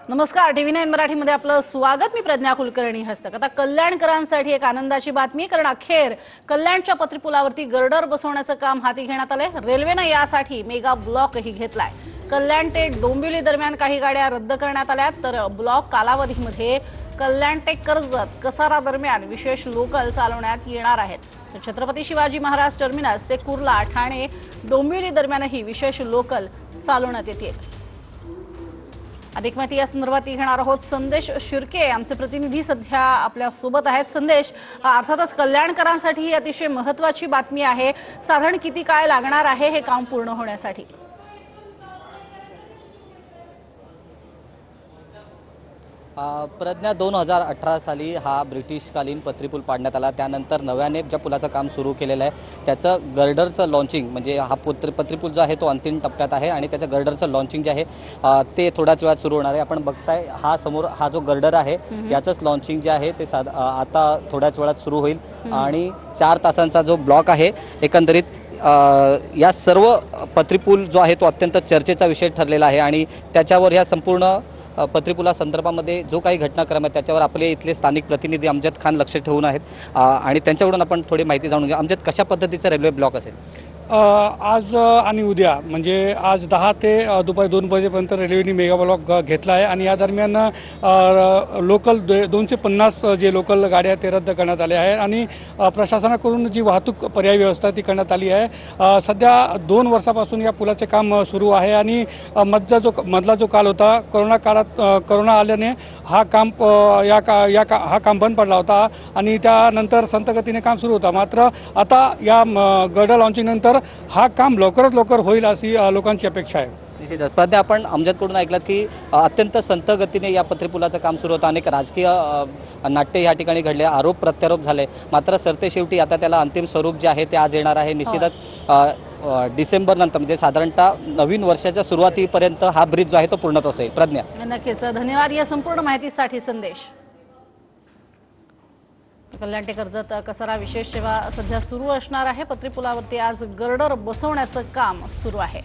नमस्कार, TV9 मराठीमध्ये आपलं स्वागत। मी प्रज्ञा कुलकर्णी हस्तक। आता कल्याणकरांसाठी एक आनंदाची बातमी, कारण अखेर कल्याणच्या पत्रीपुलावरती गर्डर बसवण्याचं काम हाती घेण्यात आले। रेल्वेने यासाठी मेगा ब्लॉकही घेतलाय। कल्याण ते डोंबिवली दरम्यान काही गाड्या रद्द करण्यात आल्या, तर ब्लॉक कालावधीमध्ये कल्याण ते कर्जत कसारा दरम्यान विशेष लोकल चालवण्यात येणार आहेत। छत्रपती शिवाजी महाराज टर्मिनस ते कुर्ला ठाणे डोंबिवली दरम्यानही विशेष लोकल चालवण्यात येतील। अधिक माहिती या संदर्भात घेणार आहोत। संदेश शिर्के आमचे प्रतिनिधी सध्या आपल्या सोबत आहेत। संदेश, अर्थातच कल्याणकरांसाठी ही अतिशय महत्त्वाची बातमी आहे। साधारण किती काळ लागणार आहे हे काम पूर्ण होण्यासाठी? प्रज्ञा 2018 साली हा ब्रिटिशकालीन पत्रीपूल पाडण्यात आला। त्यानंतर नव्याने ज्या पुलाचं काम सुरू केलेलं आहे त्याचं गर्डरचं लॉन्चिंग, म्हणजे हा पत्रीपूल जो आहे तो अंतिम टप्प्यात आहे आणि त्याचं गर्डरचं लॉन्चिंग जे आहे ते थोड्याच वेळात सुरू होणार आहे। आपण बघताय हा समोर हा जो गर्डर आहे याचंच लॉन्चिंग जे आहे ते आता थोड्याच वेळात सुरू होईल आणि 4 तासांचा जो ब्लॉक आहे एकंदरीत या सर्व पत्रीपूल जो आहे तो अत्यंत चर्चेचा विषय ठरलेला आहे आणि त्याच्यावर ह्या संपूर्ण पत्रीपुला संदर्भामध्ये जो काही घटनाक्रम आहे त्याच्यावर आपले इथले स्थानिक प्रतिनिधी अमजद खान लक्ष ठेवून आहेत आणि त्यांच्याकडून आपण थोडी माहिती जाणून घेऊ। अमजद, कशा पद्धतीचा रेल्वे ब्लॉक असेल? आज आणि उद्या म्हणजे आज 10 ते दुपारी 2 वाजेपर्यंत रेल्वेने मेगा ब्लॉक घेतला आहे आणि या दरम्यान लोकल 250 जे लोकल गाड्या ते रद्द करण्यात आल्या आहे आणि प्रशासनाकडून जी वाहतूक पर्यायी व्यवस्था ती करण्यात आली आहे। सध्या 2 वर्षापासून या पुलाचे काम सुरू आहे आणि मधला जो काल होता कोरोना काळात, कोरोना आल्याने हा काम बंद पडला होता आणि त्यानंतर संतगतीने काम सुरू होता। मात्र आता या गर्डर लॉन्चिंग नंतर हा काम लवकरात लवकर होईल अशी लोकांची अपेक्षा आहे। निश्चितच सध्या आपण अमजदकडून ऐकलात की अत्यंत संत गतीने या पत्रीपुलाचं काम सुरू होतं। अनेक राजकीय नाट्य या ठिकाणी घडले, आरोप प्रत्यारोप झाले, मात्र सरतेशेवटी आता त्याला अंतिम स्वरूप जे आहे ते आज येणार आहे। निश्चितच डिसेंबर नंतर म्हणजे साधारणतः नवीन वर्षाच्या सुरुवातीपर्यंत हा ब्रिज जो आहे तो पूर्णत्वास येईल। प्रज्ञा, नक्कीच धन्यवाद या संपूर्ण माहितीसाठी संदेश। कल्याण ते कर्जत कसारा विशेष सेवा सध्या सुरू असणार आहे। पत्रीपुलावरती आज गर्डर बसवण्याचं काम सुरू आहे।